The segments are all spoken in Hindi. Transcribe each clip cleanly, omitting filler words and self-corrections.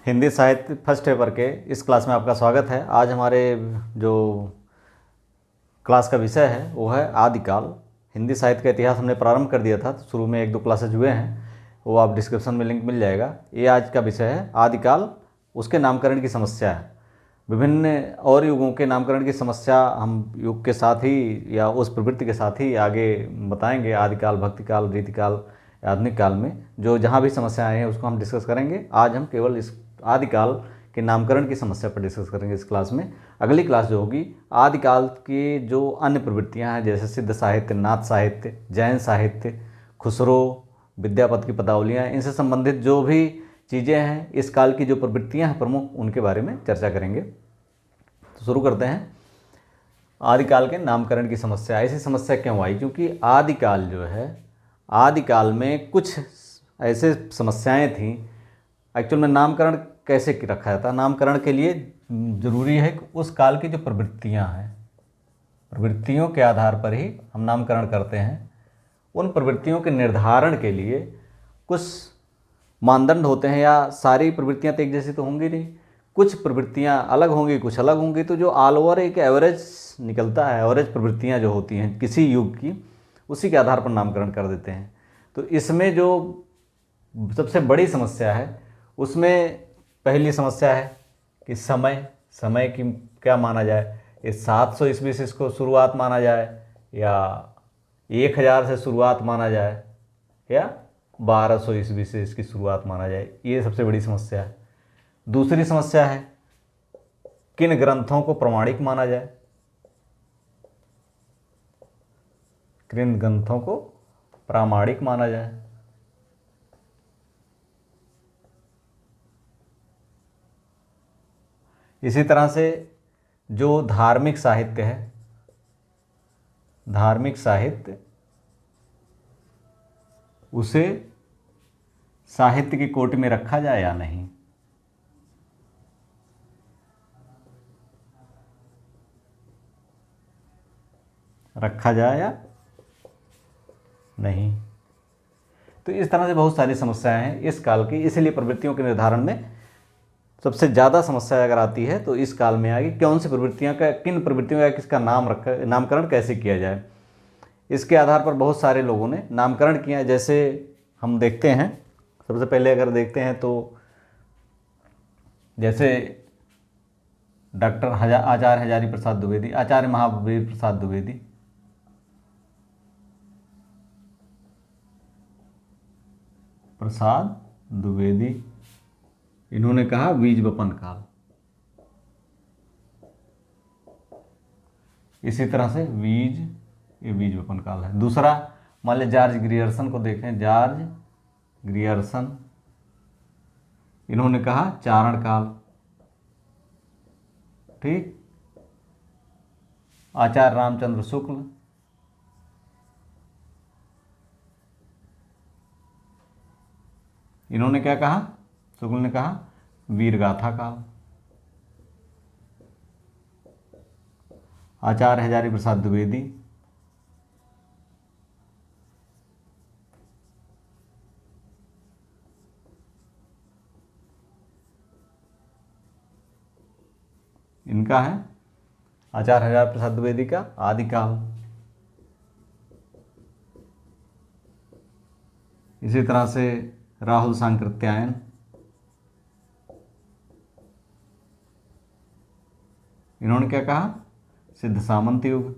हिंदी साहित्य फर्स्ट पेपर के इस क्लास में आपका स्वागत है। आज हमारे जो क्लास का विषय है वो है आदिकाल। हिंदी साहित्य का इतिहास हमने प्रारंभ कर दिया था, तो शुरू में 1-2 क्लासेज हुए हैं, वो आप डिस्क्रिप्शन में लिंक मिल जाएगा। ये आज का विषय है आदिकाल, उसके नामकरण की समस्या है। विभिन्न और युगों के नामकरण की समस्या हम युग के साथ ही या उस प्रवृत्ति के साथ ही आगे बताएंगे। आदिकाल, भक्तिकाल, रीतिकाल, आधुनिक काल में जो जहाँ भी समस्याएं हैं उसको हम डिस्कस करेंगे। आज हम केवल इस आदिकाल के नामकरण की समस्या पर डिस्कस करेंगे इस क्लास में। अगली क्लास जो होगी आदिकाल की जो अन्य प्रवृत्तियां हैं, जैसे सिद्ध साहित्य, नाथ साहित्य, जैन साहित्य, खुसरो, विद्यापति की पदावलियाँ, इनसे संबंधित जो भी चीज़ें हैं, इस काल की जो प्रवृत्तियां हैं प्रमुख, उनके बारे में चर्चा करेंगे। तो शुरू करते हैं। आदिकाल के नामकरण की समस्या। ऐसी समस्या क्यों आई? क्योंकि आदिकाल जो है, आदिकाल में कुछ ऐसे समस्याएं थीं। एक्चुअल में नामकरण कैसे रखा जाता है? नामकरण के लिए ज़रूरी है कि उस काल की जो प्रवृत्तियां हैं, प्रवृत्तियों के आधार पर ही हम नामकरण करते हैं। उन प्रवृत्तियों के निर्धारण के लिए कुछ मानदंड होते हैं, या सारी प्रवृत्तियां तो एक जैसी तो होंगी नहीं, कुछ प्रवृत्तियां अलग होंगी, कुछ अलग होंगी। तो जो ऑल ओवर एक एवरेज निकलता है, एवरेज प्रवृत्तियां जो होती हैं किसी युग की, उसी के आधार पर नामकरण कर देते हैं। तो इसमें जो सबसे बड़ी समस्या है, उसमें पहली समस्या है कि समय की क्या माना जाए। ये 700 ईस्वी से इसको शुरुआत माना जाए, या 1000 से शुरुआत माना जाए, या 1200 ईस्वी से इसकी शुरुआत माना जाए। ये सबसे बड़ी समस्या है। दूसरी समस्या है किन ग्रंथों को प्रमाणिक माना जाए, किन ग्रंथों को प्रामाणिक माना जाए। इसी तरह से जो धार्मिक साहित्य है, धार्मिक साहित्य, उसे साहित्य की कोटि में रखा जाए या नहीं। रखा जाए या नहीं। तो इस तरह से बहुत सारी समस्याएं हैं इस काल की। इसलिए प्रवृत्तियों के निर्धारण में सबसे ज़्यादा समस्या अगर आती है तो इस काल में आएगी। कौन सी प्रवृत्तियां का, किन प्रवृत्तियों का किसका नामकरण कैसे किया जाए, इसके आधार पर बहुत सारे लोगों ने नामकरण किया। जैसे हम देखते हैं, सबसे पहले अगर देखते हैं तो जैसे डॉक्टर आचार्य हजारी प्रसाद द्विवेदी, आचार्य महावीर प्रसाद द्विवेदी, इन्होंने कहा बीज वपन काल। इसी तरह से ये बीज वपन काल है। दूसरा मान लें जॉर्ज ग्रियर्सन को देखें, जॉर्ज ग्रियर्सन, इन्होंने कहा चारण काल। ठीक। आचार्य रामचंद्र शुक्ल, इन्होंने क्या कहा? शुक्ल ने कहा वीरगाथा काल। आचार्य हजारी प्रसाद द्विवेदी, इनका है आचार्य हजारी प्रसाद द्विवेदी का आदिकाल। इसी तरह से राहुल सांकृत्यायन, इन्होंने क्या कहा? सिद्ध सामंत युग।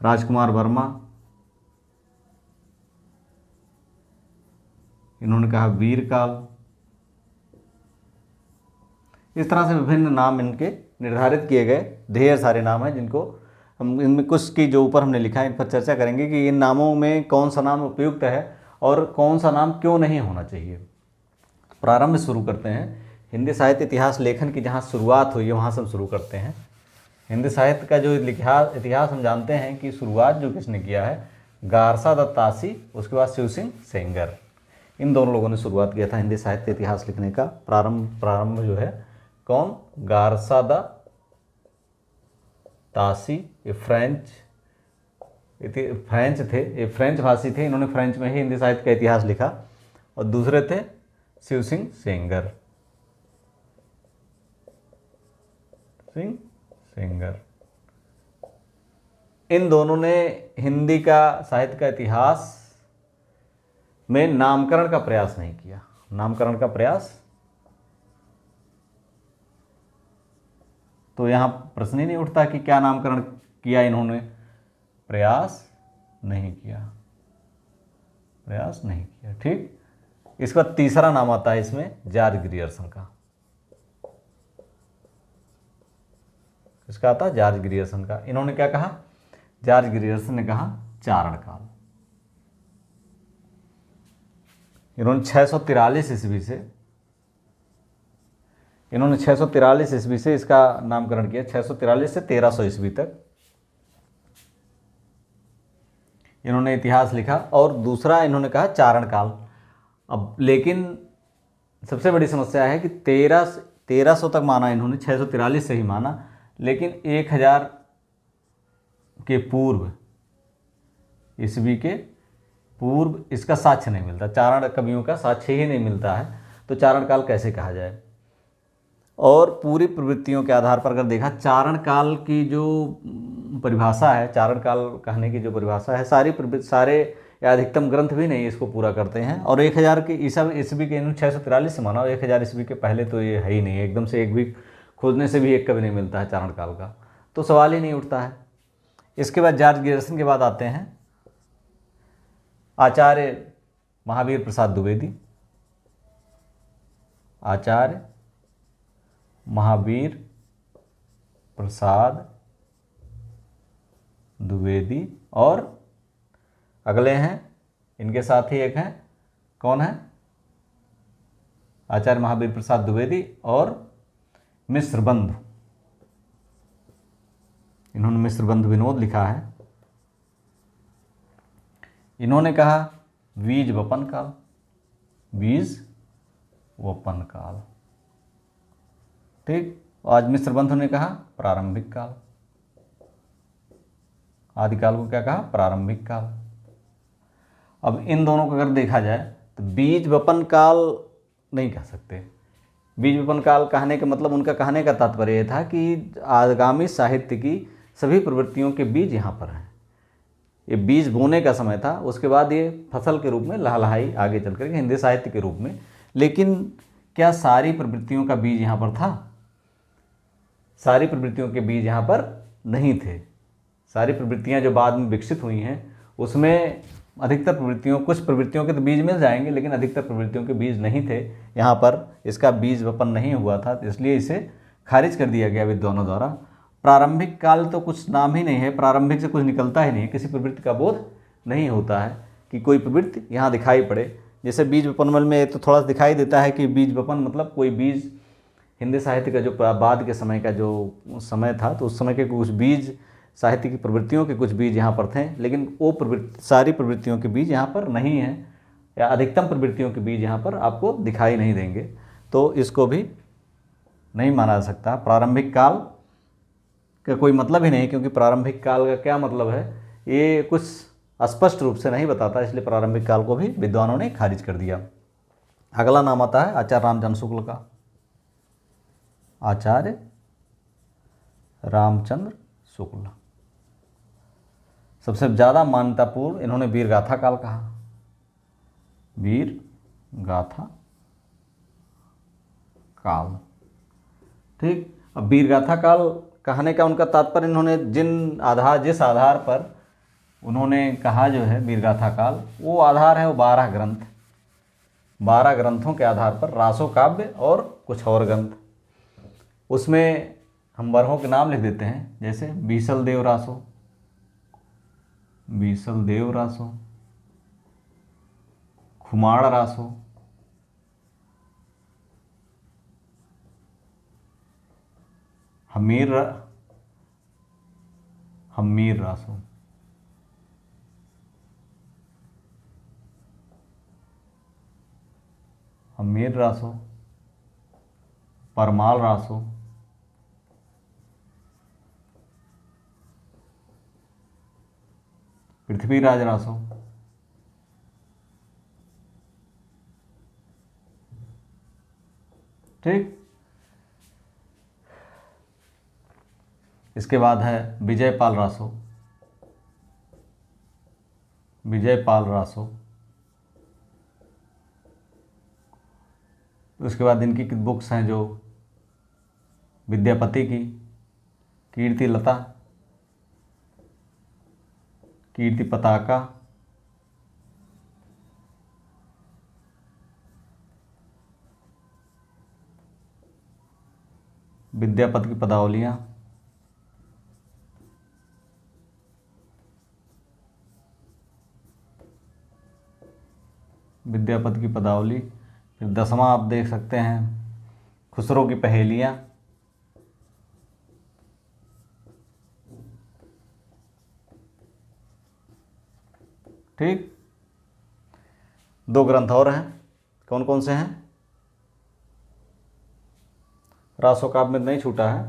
राजकुमार वर्मा, इन्होंने कहा वीर काल। इस तरह से विभिन्न नाम इनके निर्धारित किए गए। ढेर सारे नाम हैं जिनको हम, इनमें कुछ की जो ऊपर हमने लिखा है इन पर चर्चा करेंगे कि इन नामों में कौन सा नाम उपयुक्त है और कौन सा नाम क्यों नहीं होना चाहिए। प्रारंभ में शुरू करते हैं। हिंदी साहित्य इतिहास लेखन की जहाँ शुरुआत हुई है वहाँ से हम शुरू करते हैं। हिंदी साहित्य का जो इतिहास हम जानते हैं कि शुरुआत जो किसने किया है, गारसा दत्त तासी, उसके बाद शिव सिंह सेंगर, इन दोनों लोगों ने शुरुआत किया था हिंदी साहित्य इतिहास लिखने का। प्रारंभ जो है कौन? गारसा द तासी, ये फ्रेंच फ्रेंच थे, ये फ्रेंच भाषी थे, इन्होंने फ्रेंच में ही हिंदी साहित्य का इतिहास लिखा। और दूसरे थे शिव सिंह सेंगर। सेंगर, इन दोनों ने हिंदी का साहित्य का इतिहास में नामकरण का प्रयास नहीं किया। नामकरण का प्रयास, तो यहां प्रश्न ही नहीं उठता कि क्या नामकरण किया इन्होंने। प्रयास नहीं किया, प्रयास नहीं किया। ठीक, इसका तीसरा नाम आता है इसमें जॉर्ज ग्रियर्सन का। इसका आता है जॉर्ज ग्रियर्सन का। इन्होंने क्या कहा? जॉर्ज ग्रियर्सन ने कहा चारण काल। इन्होंने 643 ईस्वी से, इन्होंने 643 ईस्वी से इसका नामकरण किया। 643 से 1300 ईस्वी तक इन्होंने इतिहास लिखा। और दूसरा इन्होंने कहा चारण काल। अब लेकिन सबसे बड़ी समस्या है कि 1300 तक माना इन्होंने, 643 से ही माना, लेकिन 1000 के पूर्व, ईस्वी के पूर्व इसका साक्ष्य नहीं मिलता। चारण कवियों का साक्ष्य ही नहीं मिलता है, तो चारण काल कैसे कहा जाए? और पूरी प्रवृत्तियों के आधार पर अगर देखा, चारण काल की जो परिभाषा है, चारण काल कहने की जो परिभाषा है, सारे या अधिकतम ग्रंथ भी नहीं इसको पूरा करते हैं। और 1000 के ईस्वी के, 643 से माना, और 1000 ईस्वी के पहले तो ये है ही नहीं, एकदम से एक भी खोजने से भी एक कभी नहीं मिलता है चारण काल का, तो सवाल ही नहीं उठता है। इसके बाद जॉर्ज ग्रियर्सन के बाद आते हैं आचार्य महावीर प्रसाद द्विवेदी। आचार्य महावीर प्रसाद द्विवेदी। और अगले हैं इनके साथ ही एक हैं, कौन है? आचार्य महावीर प्रसाद द्विवेदी और मिश्र बंधु। इन्होंने मिश्र बंधु विनोद लिखा है। इन्होंने कहा बीज वपन काल। बीज वपन काल, ठीक। आज मिश्र बंधु ने कहा प्रारंभिक काल। आदिकाल को क्या कहा? प्रारंभिक काल। अब इन दोनों को अगर देखा जाए तो बीज वपन काल नहीं कह सकते। बीज वपन काल कहने का मतलब, उनका कहने का तात्पर्य यह था कि आगामी साहित्य की सभी प्रवृत्तियों के बीज यहाँ पर हैं। ये बीज बोने का समय था, उसके बाद ये फसल के रूप में लहलहाई आगे चल करके हिंदी साहित्य के रूप में। लेकिन क्या सारी प्रवृत्तियों का बीज यहाँ पर था? सारी प्रवृत्तियों के बीज यहाँ पर नहीं थे। सारी प्रवृत्तियाँ जो बाद में विकसित हुई हैं उसमें अधिकतर प्रवृत्तियों, कुछ प्रवृत्तियों के तो बीज मिल जाएंगे, लेकिन अधिकतर प्रवृत्तियों के बीज नहीं थे यहाँ पर। इसका बीज वपन नहीं हुआ था, इसलिए इसे खारिज कर दिया गया विद्वानों द्वारा। प्रारंभिक काल तो कुछ नाम ही नहीं है, प्रारंभिक से कुछ निकलता ही नहीं है, किसी प्रवृत्ति का बोध नहीं होता है कि कोई प्रवृत्ति यहाँ दिखाई पड़े। जैसे बीज वपन में तो थोड़ा सा दिखाई देता है कि बीज वपन मतलब कोई बीज, हिंदी साहित्य का जो बाद के समय का जो समय था, तो उस समय के कुछ बीज, साहित्य की प्रवृत्तियों के कुछ बीज यहाँ पर थे, लेकिन वो सारी प्रवृत्तियों के बीज यहाँ पर नहीं हैं, या अधिकतम प्रवृत्तियों के बीज यहाँ पर आपको दिखाई नहीं देंगे। तो इसको भी नहीं माना जा सकता। प्रारंभिक काल का कोई मतलब ही नहीं, क्योंकि प्रारंभिक काल का क्या मतलब है ये कुछ स्पष्ट रूप से नहीं बताता, इसलिए प्रारंभिक काल को भी विद्वानों ने खारिज कर दिया। अगला नाम आता है आचार्य रामचंद्र शुक्ल का। आचार्य रामचंद्र शुक्ल सबसे ज़्यादा मान्यतापूर्ण, इन्होंने वीरगाथा काल कहा। वीरगाथा काल, ठीक। अब वीरगाथा काल कहने का उनका तात्पर्य, इन्होंने जिस आधार पर उन्होंने कहा जो है वीरगाथा काल, वो आधार है वो 12 ग्रंथ। 12 ग्रंथों के आधार पर रासो काव्य और कुछ और ग्रंथ, उसमें हम बरहों के नाम लिख देते हैं, जैसे बीसल देव रासो, बीसल देव रासो, खुमाड़ रासो, हमीर रासो, हमीर रासो, परमाल रासो, पृथ्वीराज रासो, ठीक। इसके बाद है विजयपाल रासो, विजयपाल रासो। उसके बाद इनकी बुक्स हैं जो विद्यापति की कीर्ति लता, कीर्ति पताका, विद्यापति की पदावलियाँ, विद्यापति की पदावली। फिर 10वां आप देख सकते हैं खुसरो की पहेलियाँ, ठीक। 2 ग्रंथ और हैं, कौन कौन से हैं? रासो काव्य में नहीं छूटा है,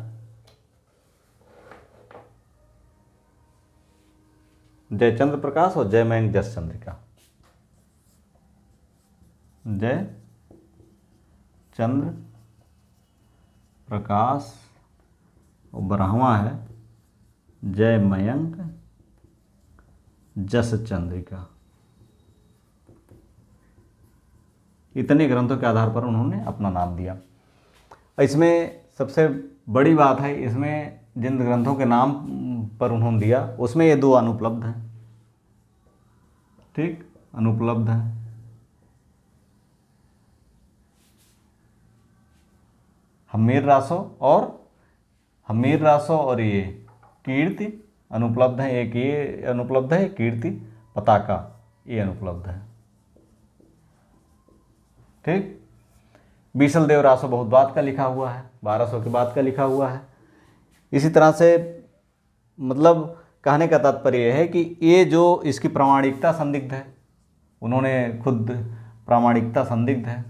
जयचंद्र प्रकाश और जयमयंक जस चंद्रिका। जय चंद्र प्रकाश और 12वां है जयमयंक जस चंद्रिका। इतने ग्रंथों के आधार पर उन्होंने अपना नाम दिया। इसमें सबसे बड़ी बात है, इसमें जिन ग्रंथों के नाम पर उन्होंने दिया उसमें ये 2 अनुपलब्ध हैं, ठीक, अनुपलब्ध हैं। हम्मीर रासो और ये कीर्ति अनुपलब्ध है। एक ये अनुपलब्ध है, कीर्ति पताका ये अनुपलब्ध है, ठीक। बीसल देव रासो बहुत बाद का लिखा हुआ है, 1200 के बाद का लिखा हुआ है। इसी तरह से मतलब कहने का तात्पर्य यह है कि ये जो इसकी प्रामाणिकता संदिग्ध है, उन्होंने खुद प्रामाणिकता संदिग्ध है।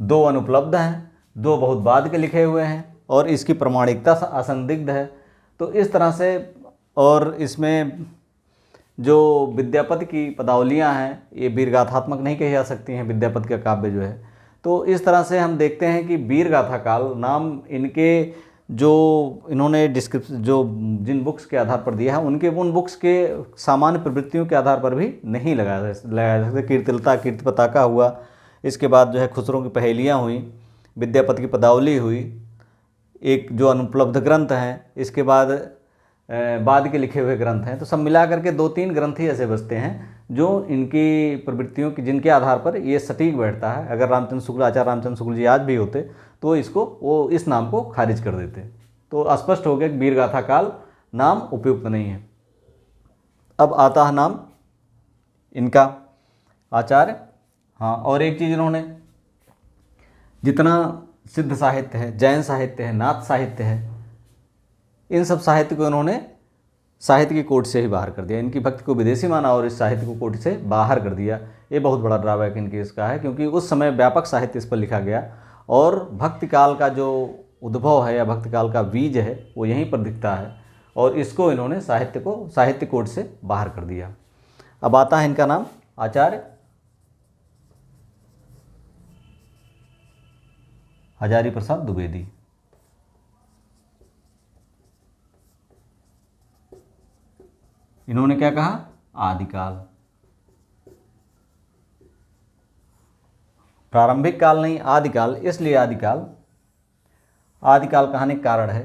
दो अनुपलब्ध हैं, 2 बहुत बाद के लिखे हुए हैं और इसकी प्रामाणिकता असंदिग्ध है। तो इस तरह से, और इसमें जो विद्यापति की पदावलियाँ हैं ये वीरगाथात्मक नहीं कही जा सकती हैं, विद्यापति का काव्य जो है। तो इस तरह से हम देखते हैं कि वीरगाथा काल नाम इनके जो इन्होंने डिस्क्रिप्शन जो जिन बुक्स के आधार पर दिया है उन बुक्स के सामान्य प्रवृत्तियों के आधार पर भी नहीं लगाया जा सकता। कीर्तिलता कीर्ति पताका हुआ, इसके बाद जो है खुसरो की पहेलियाँ हुई, विद्यापति की पदावली हुई, एक जो अनुपलब्ध ग्रंथ हैं, इसके बाद के लिखे हुए ग्रंथ हैं। तो सब मिला करके 2-3 ग्रंथ ही ऐसे बचते हैं जो इनकी प्रवृत्तियों की जिनके आधार पर ये सटीक बैठता है। अगर रामचंद्र शुक्ल, आचार्य रामचंद्र शुक्ल जी आज भी होते तो वो इस नाम को खारिज कर देते। तो स्पष्ट हो गया कि वीरगाथा काल नाम उपयुक्त नहीं है। अब आता है नाम इनका आचार्य। हाँ, और एक चीज़, इन्होंने जितना सिद्ध साहित्य है, जैन साहित्य है, नाथ साहित्य है, इन सब साहित्य को इन्होंने साहित्य की कोटि से ही बाहर कर दिया। इनकी भक्ति को विदेशी माना और इस साहित्य को कोटि से बाहर कर दिया। ये बहुत बड़ा ड्राबैक इनकी इसका है, क्योंकि उस समय व्यापक साहित्य इस पर लिखा गया और भक्ति काल का जो उद्भव है या भक्ति काल का बीज है वो यहीं पर दिखता है, और इसको इन्होंने साहित्य कोटि से बाहर कर दिया। अब आता है इनका नाम आचार्य हजारी प्रसाद द्विवेदी। इन्होंने क्या कहा? आदिकाल। प्रारंभिक काल नहीं, आदिकाल। इसलिए आदिकाल कहने का कारण है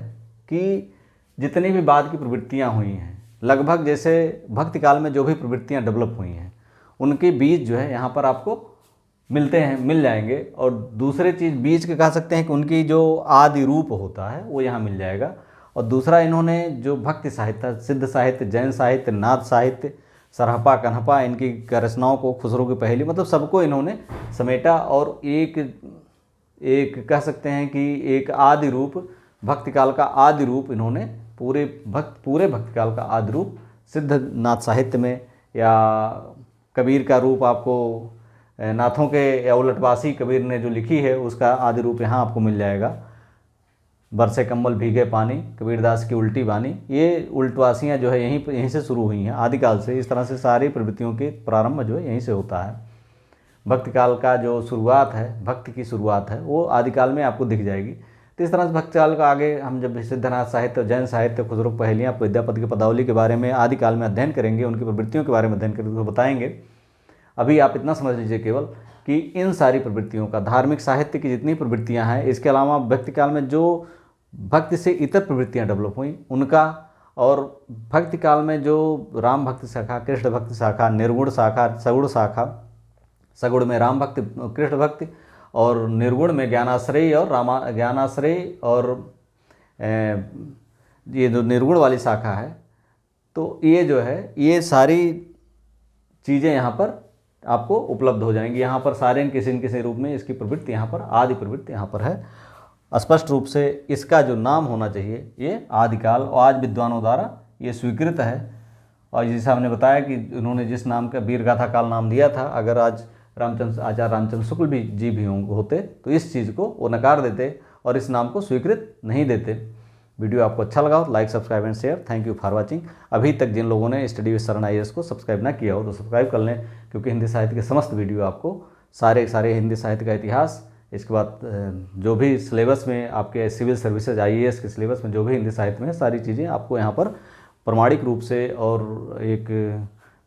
कि जितनी भी बाद की प्रवृत्तियां हुई हैं, लगभग जैसे भक्ति काल में जो भी प्रवृत्तियां डेवलप हुई हैं उनके बीज जो है यहाँ पर आपको मिल जाएंगे। और दूसरे चीज़ बीज के कह सकते हैं कि उनकी जो आदि रूप होता है वो यहाँ मिल जाएगा। और दूसरा, इन्होंने जो भक्ति साहित्य, सिद्ध साहित्य, जैन साहित्य, नाथ साहित्य, सरहपा कन्हपा, इनकी रचनाओं को, खुसरो की पहेली, मतलब सबको इन्होंने समेटा और एक कह सकते हैं कि एक आदि रूप, भक्ति काल का आदि रूप इन्होंने पूरे भक्ति काल का आदि रूप सिद्ध नाथ साहित्य में, या कबीर का रूप आपको नाथों के या उलटवासी कबीर ने जो लिखी है उसका आदि रूप यहाँ आपको मिल जाएगा। बरसे कम्बल भीगे पानी, कबीरदास की उल्टी बानी, ये उल्टवासियाँ जो है यहीं से शुरू हुई हैं आदिकाल से। इस तरह से सारी प्रवृत्तियों के प्रारंभ जो है यहीं से होता है। भक्ति काल का जो शुरुआत है, भक्ति की शुरुआत है, वो आदिकाल में आपको दिख जाएगी। तो इस तरह से भक्ति काल का आगे हम जब सिद्धनाथ साहित्य, जैन साहित्य, खुसरो पहेलियाँ, विद्यापति की पदावली के बारे में आदिकाल में अध्ययन करेंगे, उनकी प्रवृत्तियों के बारे में अध्ययन करेंगे तो बताएंगे। अभी आप इतना समझ लीजिए केवल कि इन सारी प्रवृत्तियों का, धार्मिक साहित्य की जितनी प्रवृत्तियाँ हैं, इसके अलावा भक्ति काल में जो भक्ति से इतर प्रवृत्तियाँ डेवलप हुई उनका, और भक्ति काल में जो राम भक्ति शाखा, कृष्ण भक्ति शाखा, निर्गुण शाखा, सगुण शाखा, सगुण में राम भक्ति, कृष्ण भक्ति, और निर्गुण में ज्ञानाश्रय और ज्ञानाश्रय, और ये जो निर्गुण वाली शाखा है, तो ये जो है ये सारी चीज़ें यहाँ पर आपको उपलब्ध हो जाएंगी। यहाँ पर सारे किसी न किसी रूप में इसकी प्रवृत्ति यहाँ पर, आदि प्रवृत्ति यहाँ पर है। स्पष्ट रूप से इसका जो नाम होना चाहिए ये आदिकाल, और आज विद्वानों द्वारा ये स्वीकृत है। और जैसे हमने बताया कि उन्होंने जिस नाम का वीर गाथा काल नाम दिया था, अगर आज आचार्य रामचंद्र शुक्ल जी भी होते तो इस चीज़ को वो नकार देते और इस नाम को स्वीकृत नहीं देते। वीडियो आपको अच्छा लगा हो like, subscribe and share. Thank you for watching. अभी तक जिन लोगों ने स्टडी विद शरण IAS को सब्सक्राइब ना किया हो तो सब्सक्राइब कर लें, क्योंकि हिंदी साहित्य के समस्त वीडियो आपको सारे हिंदी साहित्य का इतिहास, इसके बाद जो भी सिलेबस में आपके सिविल सर्विसेज IAS के सिलेबस में जो भी हिंदी साहित्य में है, सारी चीज़ें आपको यहाँ पर प्रमाणिक रूप से और एक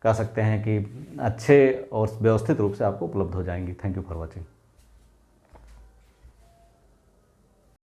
कह सकते हैं कि अच्छे और व्यवस्थित रूप से आपको उपलब्ध हो जाएंगी। Thank you for watching.